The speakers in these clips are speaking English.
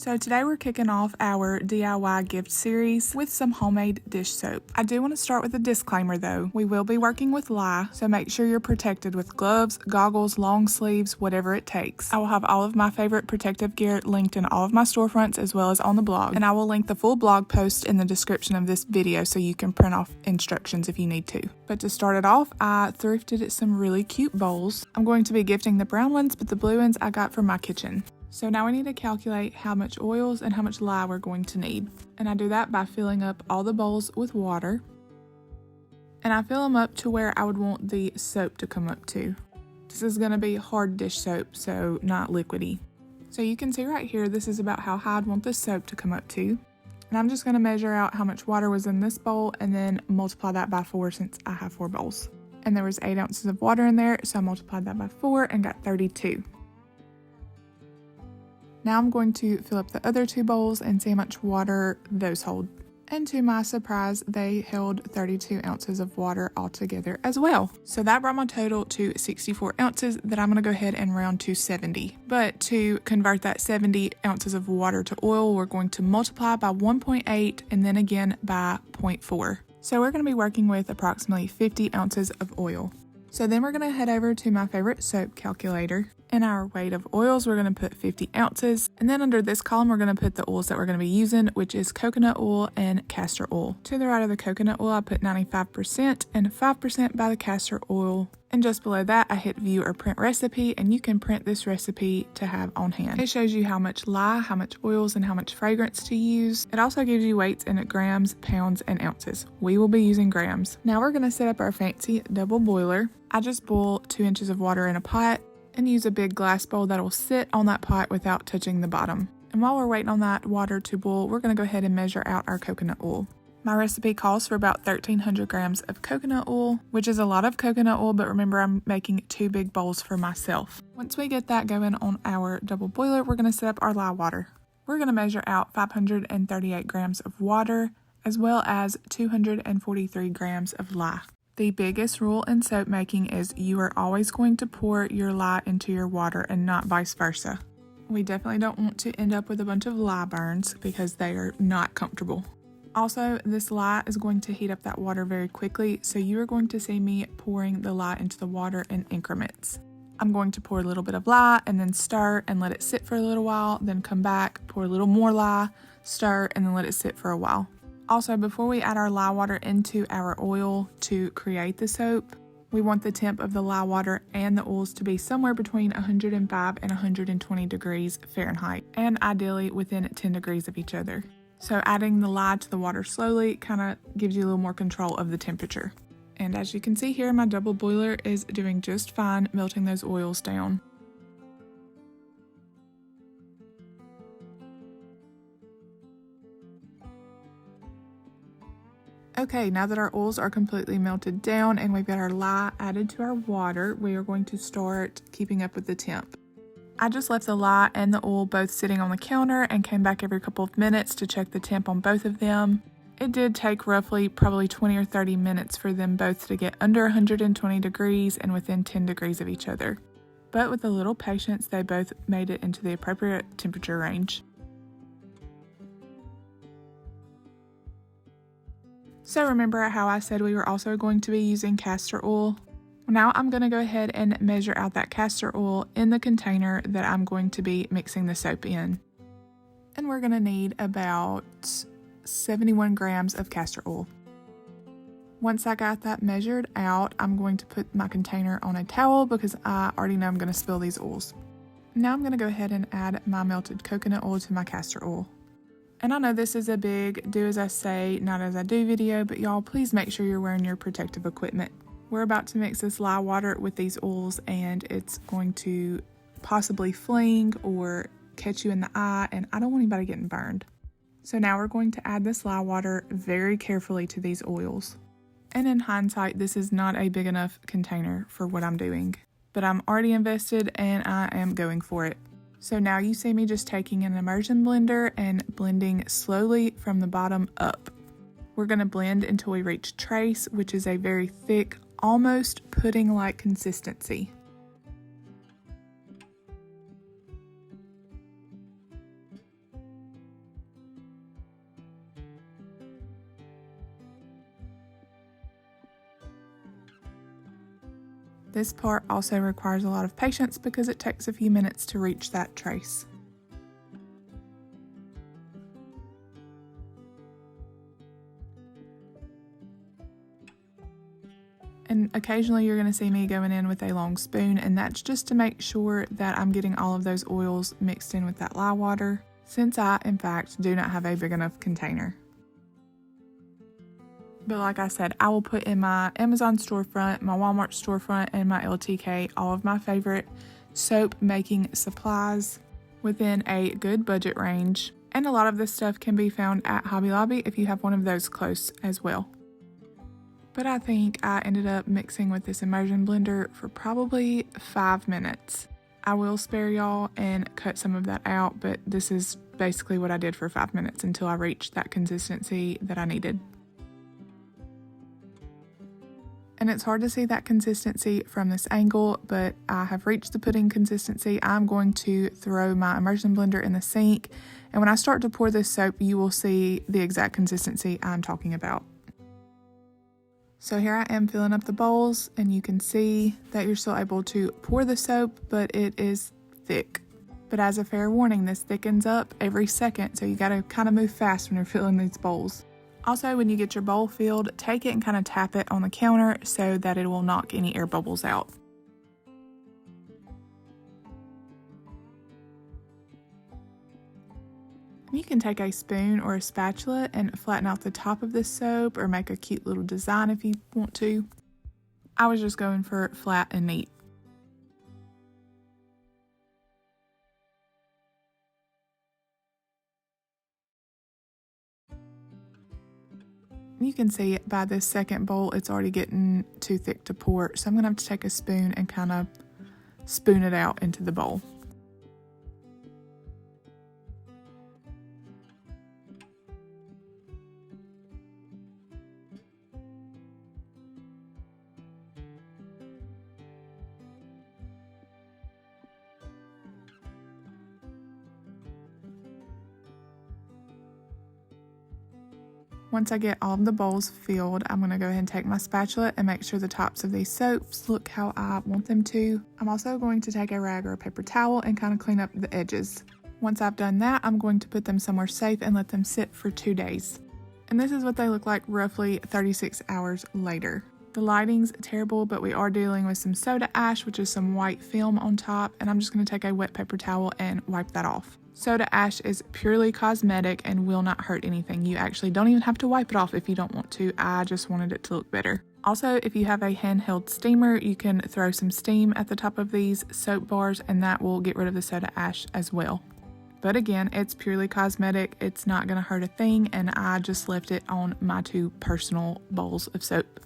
So today we're kicking off our DIY gift series with some homemade dish soap. I do want to start with a disclaimer though. We will be working with lye, so make sure you're protected with gloves, goggles, long sleeves, whatever it takes. I will have all of my favorite protective gear linked in all of my storefronts as well as on the blog, and I will link the full blog post in the description of this video so you can print off instructions if you need to. But to start it off, I thrifted some really cute bowls. I'm going to be gifting the brown ones, but the blue ones I got from my kitchen. So now we need to calculate how much oils and how much lye we're going to need. And I do that by filling up all the bowls with water. And I fill them up to where I would want the soap to come up to. This is going to be hard dish soap, so not liquidy. So you can see right here, this is about how high I'd want the soap to come up to. And I'm just going to measure out how much water was in this bowl and then multiply that by 4 since I have 4 bowls. And there was 8 ounces of water in there, so I multiplied that by 4 and got 32. Now I'm going to fill up the other 2 bowls and see how much water those hold. And to my surprise, they held 32 ounces of water altogether as well. So that brought my total to 64 ounces that I'm gonna go ahead and round to 70. But to convert that 70 ounces of water to oil, we're going to multiply by 1.8 and then again by 0.4. So we're gonna be working with approximately 50 ounces of oil. So then we're gonna head over to my favorite soap calculator. In our weight of oils, we're going to put 50 ounces. And then under this column, we're going to put the oils that we're going to be using, which is coconut oil and castor oil. To the right of the coconut oil, I put 95% and 5% by the castor oil. And just below that, I hit view or print recipe, and you can print this recipe to have on hand. It shows you how much lye, how much oils, and how much fragrance to use. It also gives you weights in grams, pounds, and ounces. We will be using grams. Now we're going to set up our fancy double boiler. I just boil 2 inches of water in a pot and use a big glass bowl that will sit on that pot without touching the bottom. And while we're waiting on that water to boil, we're going to go ahead and measure out our coconut oil. My recipe calls for about 1,300 grams of coconut oil, which is a lot of coconut oil, but remember I'm making 2 big bowls for myself. Once we get that going on our double boiler, we're going to set up our lye water. We're going to measure out 538 grams of water, as well as 243 grams of lye. The biggest rule in soap making is you are always going to pour your lye into your water and not vice versa. We definitely don't want to end up with a bunch of lye burns because they are not comfortable. Also, this lye is going to heat up that water very quickly, so you are going to see me pouring the lye into the water in increments. I'm going to pour a little bit of lye and then stir and let it sit for a little while, then come back, pour a little more lye, stir, and then let it sit for a while. Also, before we add our lye water into our oil to create the soap, we want the temp of the lye water and the oils to be somewhere between 105 and 120 degrees Fahrenheit, and ideally within 10 degrees of each other. So adding the lye to the water slowly kind of gives you a little more control of the temperature. And as you can see here, my double boiler is doing just fine melting those oils down. Okay, now that our oils are completely melted down and we've got our lye added to our water, we are going to start keeping up with the temp. I just left the lye and the oil both sitting on the counter and came back every couple of minutes to check the temp on both of them. It did take roughly probably 20 or 30 minutes for them both to get under 120 degrees and within 10 degrees of each other. But with a little patience, they both made it into the appropriate temperature range. So remember how I said we were also going to be using castor oil? Now I'm going to go ahead and measure out that castor oil in the container that I'm going to be mixing the soap in. And we're going to need about 71 grams of castor oil. Once I got that measured out, I'm going to put my container on a towel because I already know I'm going to spill these oils. Now I'm going to go ahead and add my melted coconut oil to my castor oil. And I know this is a big do as I say, not as I do video, but y'all please make sure you're wearing your protective equipment. We're about to mix this lye water with these oils and it's going to possibly fling or catch you in the eye, and I don't want anybody getting burned. So now we're going to add this lye water very carefully to these oils. And in hindsight, this is not a big enough container for what I'm doing, but I'm already invested and I am going for it. So now you see me just taking an immersion blender and blending slowly from the bottom up. We're going to blend until we reach trace, which is a very thick, almost pudding-like consistency. This part also requires a lot of patience because it takes a few minutes to reach that trace. And occasionally you're going to see me going in with a long spoon, and that's just to make sure that I'm getting all of those oils mixed in with that lye water, since I, in fact, do not have a big enough container. But like I said, I will put in my Amazon storefront, my Walmart storefront, and my LTK all of my favorite soap making supplies within a good budget range. And a lot of this stuff can be found at Hobby Lobby if you have one of those close as well. But I think I ended up mixing with this immersion blender for probably 5 minutes. I will spare y'all and cut some of that out, but this is basically what I did for 5 minutes until I reached that consistency that I needed. And it's hard to see that consistency from this angle, but I have reached the pudding consistency. I'm going to throw my immersion blender in the sink, and when I start to pour this soap, you will see the exact consistency I'm talking about. So here I am filling up the bowls, and you can see that you're still able to pour the soap, but it is thick. But as a fair warning, this thickens up every second, so you gotta kind of move fast when you're filling these bowls. Also, when you get your bowl filled, take it and kind of tap it on the counter so that it will knock any air bubbles out. You can take a spoon or a spatula and flatten out the top of this soap or make a cute little design if you want to. I was just going for flat and neat. You can see by this second bowl it's already getting too thick to pour, so I'm going to have to take a spoon and kind of spoon it out into the bowl. Once I get all of the bowls filled, I'm going to go ahead and take my spatula and make sure the tops of these soaps look how I want them to. I'm also going to take a rag or a paper towel and kind of clean up the edges. Once I've done that, I'm going to put them somewhere safe and let them sit for 2 days. And this is what they look like roughly 36 hours later. The lighting's terrible, but we are dealing with some soda ash, which is some white film on top, and I'm just going to take a wet paper towel and wipe that off. Soda ash is purely cosmetic and will not hurt anything. You actually don't even have to wipe it off if you don't want to. I just wanted it to look better. Also, if you have a handheld steamer, you can throw some steam at the top of these soap bars and that will get rid of the soda ash as well. But again, it's purely cosmetic. It's not going to hurt a thing, and I just left it on my 2 personal bowls of soap.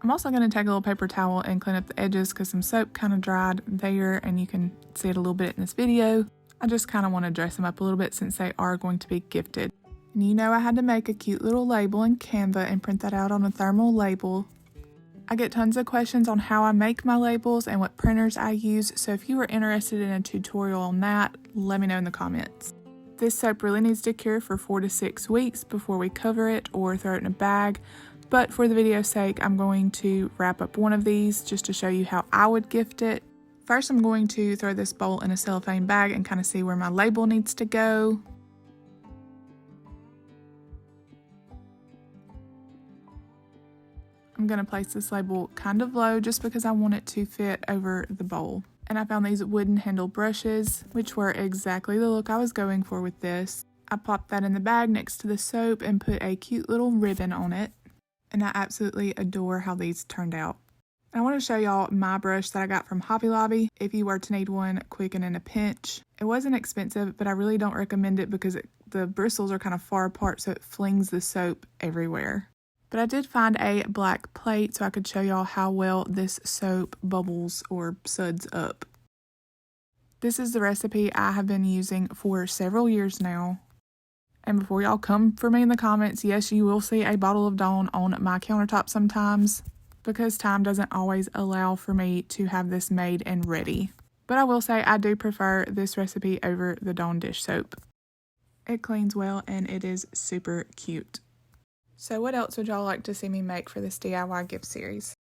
I'm also going to take a little paper towel and clean up the edges because some soap kind of dried there, and you can see it a little bit in this video. I just kind of want to dress them up a little bit since they are going to be gifted. And you know I had to make a cute little label in Canva and print that out on a thermal label. I get tons of questions on how I make my labels and what printers I use, so if you are interested in a tutorial on that, let me know in the comments. This soap really needs to cure for 4 to 6 weeks before we cover it or throw it in a bag, but for the video's sake, I'm going to wrap up one of these just to show you how I would gift it. First, I'm going to throw this bowl in a cellophane bag and kind of see where my label needs to go. I'm going to place this label kind of low just because I want it to fit over the bowl. And I found these wooden handle brushes, which were exactly the look I was going for with this. I popped that in the bag next to the soap and put a cute little ribbon on it. And I absolutely adore how these turned out. I want to show y'all my brush that I got from Hobby Lobby if you were to need one quick and in a pinch. It wasn't expensive, but I really don't recommend it because the bristles are kind of far apart, so it flings the soap everywhere. But I did find a black plate so I could show y'all how well this soap bubbles or suds up. This is the recipe I have been using for several years now. And before y'all come for me in the comments, yes, you will see a bottle of Dawn on my countertop sometimes, because time doesn't always allow for me to have this made and ready. But I will say I do prefer this recipe over the Dawn dish soap. It cleans well and it is super cute. So what else would y'all like to see me make for this DIY gift series?